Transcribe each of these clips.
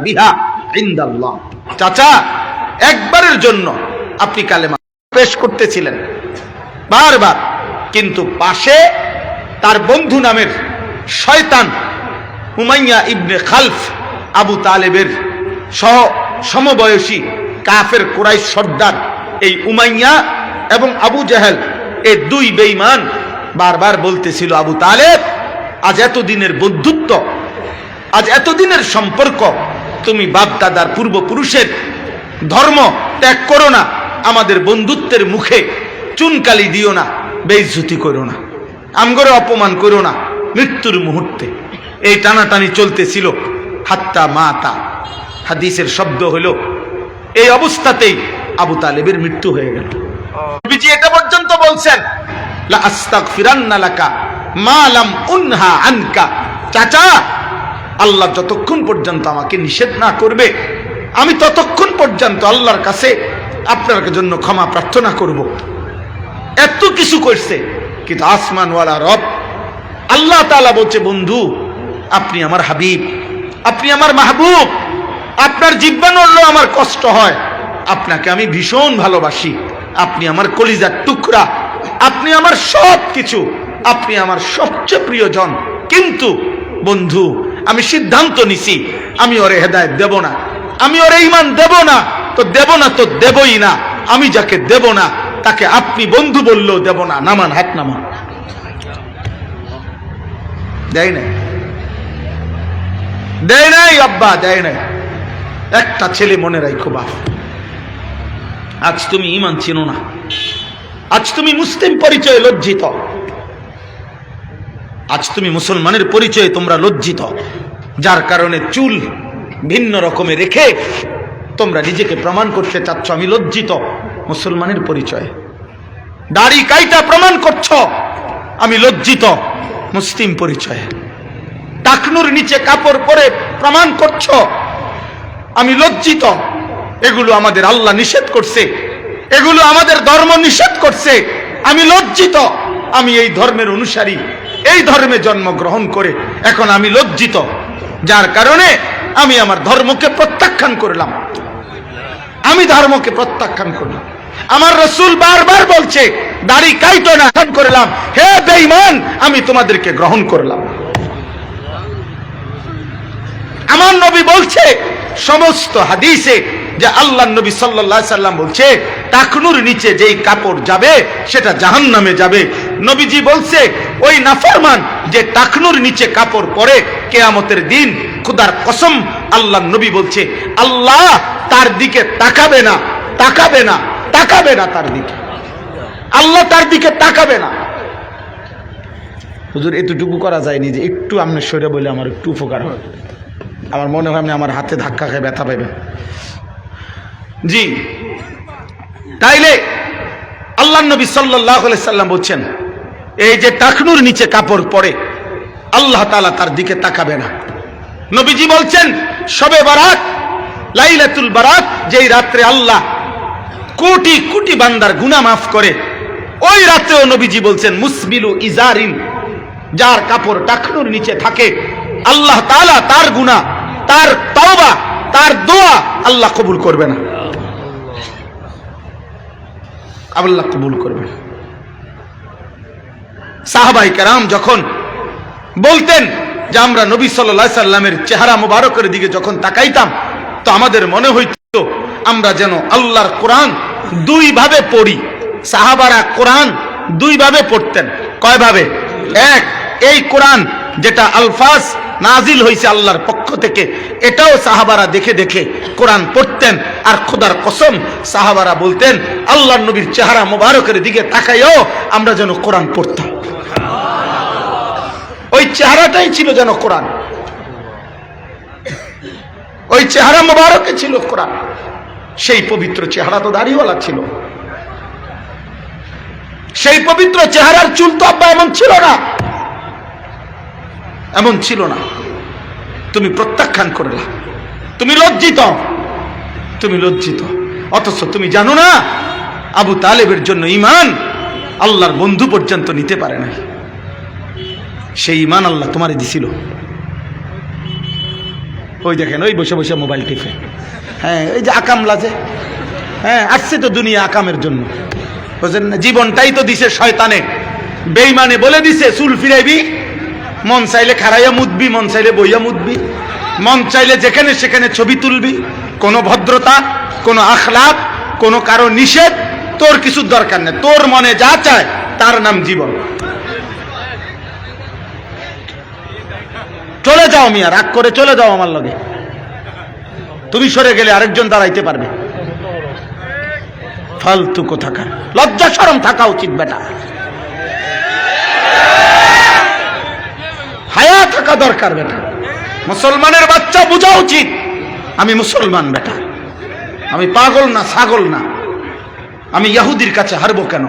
বিহা ইনদাল্লাহ। চাচা, একবারের জন্য আপনি কালেমা পেশ করতেছিলেন বারবার, কিন্তু পাশে তার বন্ধু নামের শয়তান উমাইয়া ইবনে খালফ, আবু তালেবের সমবয়সী কাফের কুরাইশ সর্দার এই উমাইয়া এবং আবু জাহেল, এই দুই বেঈমান বারবার বলতেছিল, আবু তালেব, আজ এতদিনের বন্ধুত্ব, আজ এতদিনের সম্পর্ক, তুমি বাপ দাদার পূর্বপুরুষের ধর্ম ত্যাগ করো না, আমাদের বন্ধুত্বের মুখে চুনকালি দিও না, বেইজ্জতি করো না, আমগরে অপমান করো না। মৃত্যুর মুহূর্তে এই টানাটানি চলতেছিল, হাত্তা মাতা, হাদিসের শব্দ হলো এই অবস্থাতেই আবু তালেবের মৃত্যু হয়ে গেল। নবীজি এটা পর্যন্ত বলছেন, লা আস্তাগফিরান্না লাকা মা লাম উনহা আনকা। চাচা, আল্লাহ যতক্ষণ পর্যন্ত আমাকে নিষেধ না করবে, আমি ততক্ষণ পর্যন্ত আল্লাহর কাছে আপনার জন্য ক্ষমা প্রার্থনা করব। এত কিছু করছে, কিন্তু আসমানওয়ালা রব আল্লাহ তাআলা বলছে, বন্ধু, আপনি আমার হাবিব, আপনি আমার মাহবুব, আপনার জিহ্বা নড়লেও আমার কষ্ট হয়, আপনাকে আমি ভীষণ ভালোবাসি, আপনি আমার কলিজার টুকরা, আপনি আমার সব কিছু, আপনি আমার সবচেয়ে প্রিয়জন। কিন্তু বন্ধু, আমি সিদ্ধান্ত নিছি, আমি ওরে হেদায়েত দেব না, আমি ওরে ঈমান দেব না, তো দেব না, তো দেবই না। আমি যাকে দেব না তাকে আপনি বন্ধু বললেও দেব না। নামান, হাত নামান। দেয় নাই, দেয় নাই আব্বা, দেয় নাই। একটা ছেলে মনে রাখো বাপ, আজ তুমি ঈমান চিনো না, আজ তুমি মুসলিম পরিচয়ে লজ্জিত, আজ তুমি মুসলমানের পরিচয়ে তোমরা লজ্জিত, যার কারণে চুল ভিন্ন রকমে রেখে তোমরা নিজেকে প্রমাণ করতে চাচ্ছ আমি লজ্জিত মুসলমানের পরিচয়ে। দাড়ি কাইটা প্রমাণ করছ আমি লজ্জিত মুসলিম পরিচয়ে। টাকনুর নিচে কাপড় পরে প্রমাণ করছ আমি লজ্জিত। এগুলো আমাদের আল্লাহ নিষেধ করছে, এগুলো আমাদের ধর্ম নিষেধ করছে, আমি লজ্জিত। আমি এই ধর্মের অনুসারী, এই ধর্মে জন্মগ্রহণ করে এখন আমি লজ্জিত, যার কারণে আমি আমার ধর্মকে প্রত্যাখ্যান করলাম, আমি ধর্মকে প্রত্যাখ্যান করলাম। আমার রাসূল বারবার বলছে দাড়ি কাইটো না, করলাম, হে বেঈমান, আমি তোমাদেরকে গ্রহণ করলাম। আমার নবী বলছে সমস্ত হাদিসে যে আল্লাহ নবী সাল্লাল্লাহু আলাইহি সাল্লাম বলছে টাকনুর নিচে যেই কাপড় যাবে সেটা জাহান্নামে যাবে। নবীজি বলছে ওই নাফরমান যে টাকনুর নিচে কাপড় পরে কিয়ামতের দিন, খোদার কসম, আল্লাহ নবী বলছে আল্লাহ তার দিকে তাকাবে না, তাকাবে না, তাকাবে না তার দিকে, আল্লাহ তার দিকে তাকাবে না। হুজুর, এতটুকু করা যায়নি যে একটু আমনে সরে বলে আমার একটু উপকার হয়? আমার মনে হয় আপনি আমার হাতে ধাক্কা খেয়ে ব্যথা পাবেন। জি, তাইলে আল্লাহ নবী সাল্লাল্লাহু আলাইহি সাল্লাম বলছেন এই যে টাকনুর নিচে কাপড় পরে আল্লাহ তাআলা তার দিকে তাকাবে না। নবীজি বলছেন শবে বারাত, লাইলাতুল বারাত, যেই রাত্রে আল্লাহ কোটি কোটি বান্দার গুনাহ মাফ করে, ওই রাতেও নবীজি বলছেন মুসবিলু ইজারিন, যার কাপড় টাকনুর নিচে থাকে আল্লাহ তাআলা তার গুনাহ, তার তওবা, তার দোয়া আল্লাহ কবুল করবে না, আল্লাহ কবুল করবে না। সাহাবায়ে কেরাম যখন বলতেন যে আমরা নবী সাল্লাল্লাহু আলাইহি সাল্লামের চেহারা মুবারকের দিকে যখন তাকাইতাম, তো আমাদের মনে হইতো আমরা যেন আল্লাহর কোরআন দুই ভাবে পড়ি। সাহাবারা কোরআন দুই ভাবে পড়তেন। কয় ভাবে? এক, এই কোরআন যেটা আলফাজ নাজিল হয়েছে আল্লাহর পক্ষ থেকে, এটাও সাহাবারা দেখে দেখে কোরআন পড়তেন। আর খোদার কসম, সাহাবারা বলতেন আল্লাহর নবীর চেহারা মুবারকের দিকে তাকাইও আমরা যেন কোরআন পড়তাম। ওই চেহারাটাই ছিল যেন কোরআন, ওই চেহারা মুবারকে ছিল কোরআন। সেই পবিত্র চেহারা তো দাড়িওয়ালা ছিল, সেই পবিত্র চেহারার চুল তো আব্বা এমন ছিল না, এমন ছিল না। তুমি প্রত্যাখ্যান করলা, তুমি লজ্জিত, তুমি লজ্জিত। অথচ তুমি জানো না আবু তালেবের জন্য ঈমান আল্লাহর বন্ধু পর্যন্ত নিতে পারে না। সেই ঈমান আল্লাহ তোমারে দিছিল। ওই দেখেন ওই বসে বসে মোবাইল টিপে। হ্যাঁ এই যে আকাম লাজে, হ্যাঁ আসছে তো দুনিয়া আকামের জন্য, বুঝলেন না? জীবনটাই তো দিছে শয়তানে, বেঈমানে বলে দিছে চুল ফিরাইবি, মন চাইলে খাড়াইয়া মুদবি, মন চাইলে বইয়া মুদবি, মন চাইলে যেখানে সেখানে ছবি তুলবি, কোনো ভদ্রতা, কোনো আখলাক, কোনো কারো নিষেধ তোর কিছুর দরকার নেই, তোর মনে যা চায় তার নাম জীবন। চলে যাও মিয়া, রাগ করে চলে যাও আমার লগে, তুমি সরে গেলে আরেকজন দাঁড়াইতে পারবে। ফালতু কোথাকার, লজ্জা শরম থাকা উচিত বেটা, হায়া থাকা দরকার বেটা। মুসলমানের বাচ্চা বোঝা উচিত আমি মুসলমান বেটা, আমি পাগল না, ছাগল না। আমি ইহুদির কাছে হারবো কেন?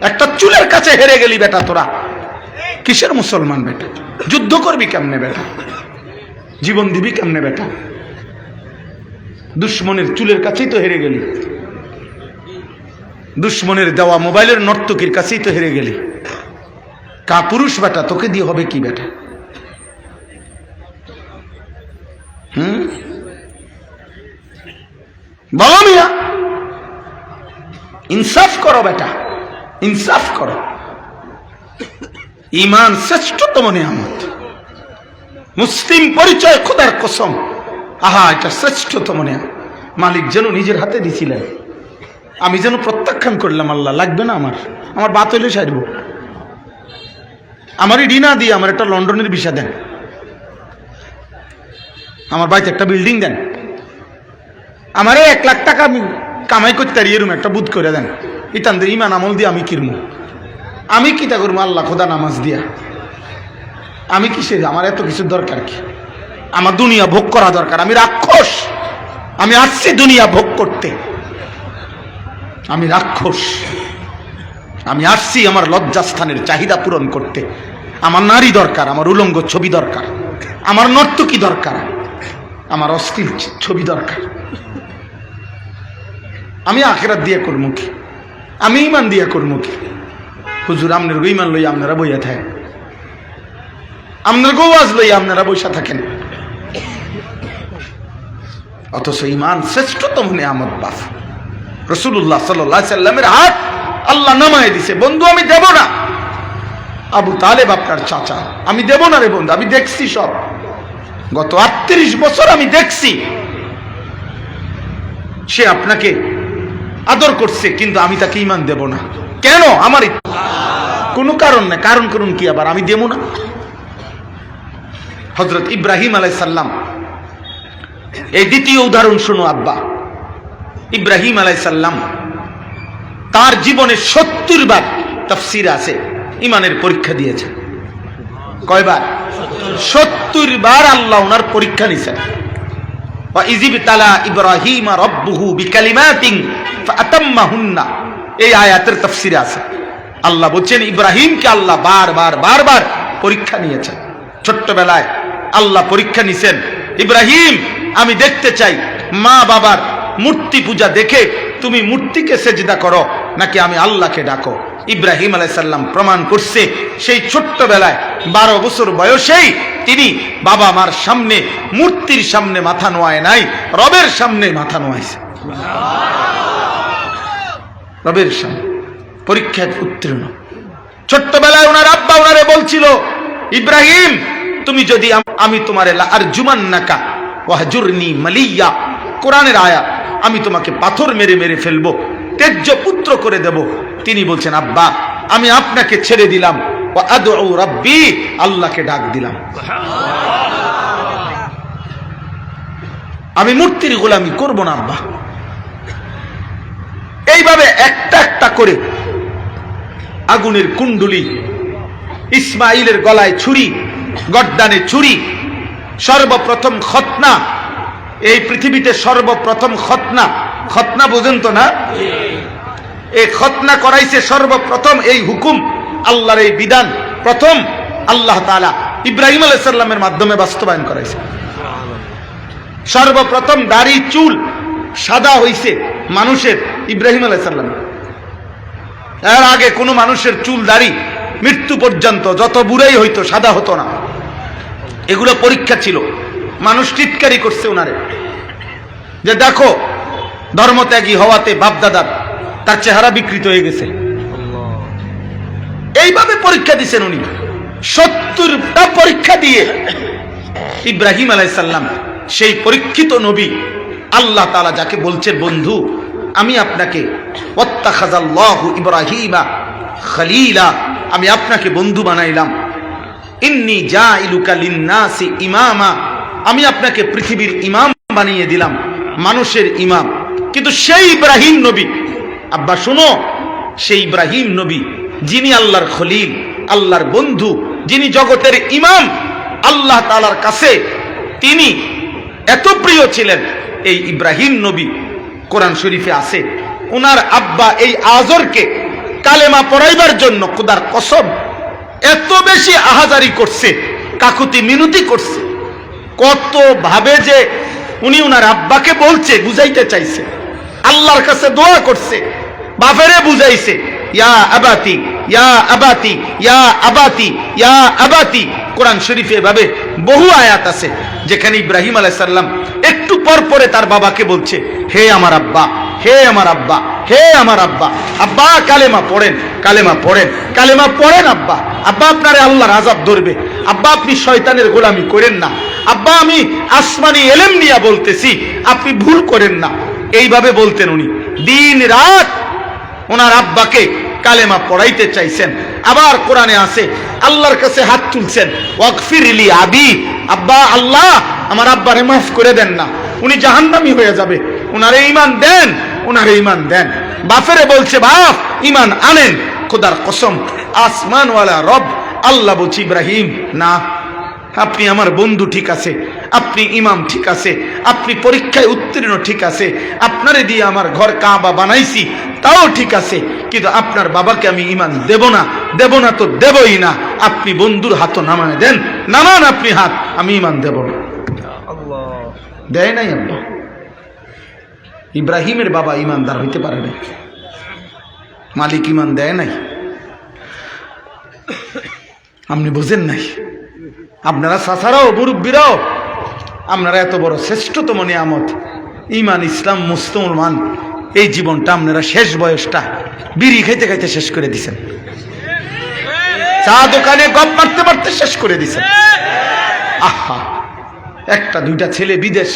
একটা চুলের কাছে হেরে গেলি বেটা, তোরা কিসের মুসলমান বেটা? যুদ্ধ করবি কেমনে বেটা? জীবন দিবি কেমনে বেটা? দুশ্মনের চুলের কাছেই তো হেরে গেলি, দুশ্মনের দেওয়া মোবাইলের নর্তকীর কাছেই তো হেরে গেলি। কা পুরুষ বেটা, তোকে দিয়ে হবে কি বেটা? বলো মিয়া, ইনসাফ করো বেটা, ইনসাফ করো। ঈমান শ্রেষ্ঠতম নিয়ামত, মুসলিম পরিচয় খোদার কসম, আহা এটা শ্রেষ্ঠতম নিয়ামত। মালিক যেন নিজের হাতে দিছিলেন, আমি যেন প্রত্যাখ্যান করলাম, আল্লাহ লাগবে না আমার বাত হইলে সারব, আমারই ডিনা দিয়ে আমার একটা লন্ডনের ভিসা দেন, আমার বাড়িতে একটা বিল্ডিং দেন, আমারে 1 লাখ টাকা আমি কামাই করতে পারি এরম একটা বুধ করে দেন, ইতান দিয়ে ইমান আমল দিয়ে আমি কিরমু, আমি কিতা করবো আল্লাহ খোদা নামাজ দিয়া, আমি কিসের, আমার এত কিছুর দরকার কি? আমার দুনিয়া ভোগ করা দরকার, আমি রাক্ষস, আমি আসছি দুনিয়া ভোগ করতে, আমি রাক্ষস, আমি আসছি আমার লজ্জাস্থানের চাহিদা পূরণ করতে। আমার নারী দরকার, আমার উলঙ্গ ছবি দরকার, আমার নর্তকী দরকার, আমার অশ্লীল ছবি দরকার। আমি আখিরাত দিয়ে করবো কি? আমি ইমান দিয়ে করবো কি? হুজুর আপনার ইমান লইয়া আপনারা বইয়া থাকেন, আপনার গোয়াজ লইয়া আপনারা বৈশা থাকেন, অথচ ইমান শ্রেষ্ঠতম নিয়ামত। বাপ রাসূলুল্লাহ সাল্লাল্লাহু আলাইহি সাল্লামের হাত আল্লাহ নামায় দিছে, বন্ধু আমি দেব না। আবু তালেব আপনার চাচা, আমি দেব না রে বন্ধু, আমি দেখছি সব, গত 38 বছর আমি দেখছি সে আপনাকে আদর করছে, কিন্তু আমি তাকে ঈমান দেব না। কেন? আমার কোনো কারণ নেই, কারণ করুন কি আবার, আমি দেব না। হযরত ইব্রাহিম আলাইহিস সালাম, এই দ্বিতীয় উদাহরণ শুনো আব্বা। ইব্রাহিম আলাইহিস সালাম তার জীবনে 70 বার তাফসীরে আছে ইমানের পরীক্ষা দিয়েছেন। কয়বার? 70 বার আল্লাহ ওনার পরীক্ষা নিয়েছেন। ওয়া ইযিবতালা ইব্রাহিম রাব্বুহু বিকালিমাতিন ফাতাম্মাহুন্না, এই আয়াতের তাফসীরে আছে। আল্লাহ বলছেন ইব্রাহিমকে আল্লাহ বারবার পরীক্ষা নিয়েছেন। ছোট্টবেলায় আল্লাহ পরীক্ষা নিছেন, ইব্রাহিম আমি দেখতে চাই মা বাবার মূর্তি পূজা দেখে তুমি মূর্তিকে সেজদা করো নাকি আমি আল্লাহকে ডাকো। ইব্রাহিম আলাইহিস সালাম প্রমাণ করছে সেই ছোট্টবেলায় 12 বছর বয়সেই তিনি বাবা মার সামনে, মূর্তির সামনে মাথা নোয়ায় নাই, রবের সামনে মাথা নোয়াইছে। রবের সামনে পরীক্ষায় উত্তীর্ণ। ছোট্টবেলায় ওনার আব্বা ওনারে বলছিল, ইব্রাহিম তুমি যদি আমি তোমারে লা আরজুমান্নাকা ওয়াহজুরনি মালিয়া, কোরআনের আয়াত, আমি তোমাকে পাথর মেরে মেরে ফেলবো, তেজ্য পুত্র করে দেব। তিনি বলছেন আব্বা আমি আপনাকে ছেড়ে দিলাম, ওয়া আদউ রাব্বি, আল্লাহকে ডাক দিলাম, আমি মূর্তির গোলামি করব না আব্বা। এইভাবে একটা একটা করে আগুনের কুণ্ডুলি, ইসমাইলের গলায় ছুরি, গর্দানে ছুরি, সর্বপ্রথম খতনা, এই পৃথিবীতে সর্বপ্রথম খতনা বোঝেন তো না? এই খতনা করাইছে সর্বপ্রথম, এই হুকুম আল্লাহর এই বিধান প্রথম আল্লাহ তাআলা ইব্রাহিম আলাইহিস সালামের মাধ্যমে বাস্তবায়ন করাইছে। সর্বপ্রথম দাড়ি চুল সাদা হইছে মানুষের ইব্রাহিম আলাইহিস সালাম। এর আগে কোনো মানুষের চুল দাড়ি মৃত্যু পর্যন্ত যত বুড়াই হইতো সাদা হতো না। এগুলো পরীক্ষা ছিল। মানুষ টিটকারি করছে উনারে যে দেখো ধর্মত্যাগী হওয়াতে বাপদাদার তার চেহারা বিকৃত হয়ে গেছে। এইভাবে পরীক্ষা দিচ্ছেন উনি। 70টা পরীক্ষা দিয়ে ইব্রাহিম আলাইহিস সালাম সেই পরীক্ষিত নবী, আল্লাহ তাআলা যাকে বলছেন বন্ধু, আমি আপনাকে ওয়াত্তাখাযাল্লাহু ইব্রাহিমা খলিলা, আমি আপনাকে বন্ধু বানাইলাম। ইন্নী জাইলুকা লিন্নাসি ইমামা, আমি আপনাকে পৃথিবীর ইমাম বানিয়ে দিলাম, মানুষের ইমাম। কিন্তু সেই ইব্রাহিম নবী, আব্বা শুনো, সেই ইব্রাহিম নবী যিনি আল্লাহর খলিল, আল্লাহর বন্ধু, যিনি জগতের ইমাম, আল্লাহ তাআলার কাছে তিনি এত প্রিয় ছিলেন, এই ইব্রাহিম নবী কোরআন শরীফে আছে ওনার আব্বা এই আজরকে কালেমা পড়াইবার জন্য খোদার কসম এত বেশি আহাজারি করছে, কাকুতি মিনতি করছে, কত ভাবে যে উনি ওনার আব্বাকে বলছে, বুঝাইতে চাইছে, আল্লাহর কাছে দোয়া করছে, বাপেরে বুঝাইছে, ইয়া আবাতি ইয়া আবাতি ইয়া আবাতি ইয়া আবাতি। কোরআন শরীফে এভাবে বহু আয়াত আছে যেখানে ইব্রাহিম আলাইহিস সালাম একটু পর পরে তার বাবাকে বলছে, হে আমার আব্বা, হে আমার আব্বা, হে আমার আব্বা। আব্বা কালেমা পড়েন, কালেমা পড়েন, কালেমা পড়েন আব্বা। আব্বা আপনারে আল্লাহর আযাব ধরবে, আব্বা আপনি শয়তানের গোলামি করেন না, আব্বা আমি আসমানি ইলম নিয়ে বলতেছি, আপনি ভুল করেন না। এইভাবে বলতেন উনি, দিন রাত ওনার আব্বাকে কালেমা পড়াইতে চাইছেন। আবার কোরআনে আছে আল্লাহর কাছে হাত তুলছেন, ওয়াগফিরলি আবি, আব্বা আল্লাহ আমার আব্বারে মাফ করে দেন না, উনি জাহান্নামী হয়ে যাবে, উনারে ঈমান দেন, উনারে ঈমান দেন। বাপেরে বলছে, বাপ ঈমান আনেন। খোদার কসম আসমানওয়ালা রব আল্লাহ বলছি, ইব্রাহিম না, আপনি আমার বন্ধু ঠিক আছে, আপনি ইমাম ঠিক আছে, আপনি পরীক্ষায় উত্তীর্ণ ঠিক আছে, আপনারে দিয়ে আমার ঘর কাবা বানাইছি তাও ঠিক আছে, কিন্তু আপনার বাবাকে আমি ইমান দেব না, দেব না তো দেবই না। আপনি বন্ধুর হাত নামায় দেন, নামান আপনি হাত, আমি ইমান দেব না। দেয় নাই আব্বা। ইব্রাহিমের বাবা ইমানদার হইতে পারে না, মালিক ইমান দেয় নাই, আপনি বুঝেন নাই। আপনারা চাচারাও মুরব্বীরাও, আপনারা এত বড় শ্রেষ্ঠতম নিয়ামত ঈমান, ইসলাম, মুসলমান, এই জীবনটা আপনারা শেষ বয়সটা বিড়ি খাইতে খাইতে শেষ করে দিছেন, চা দোকানে গপ মারতে মারতে শেষ করে দিছেন। আহা, একটা দুইটা ছেলে বিদেশ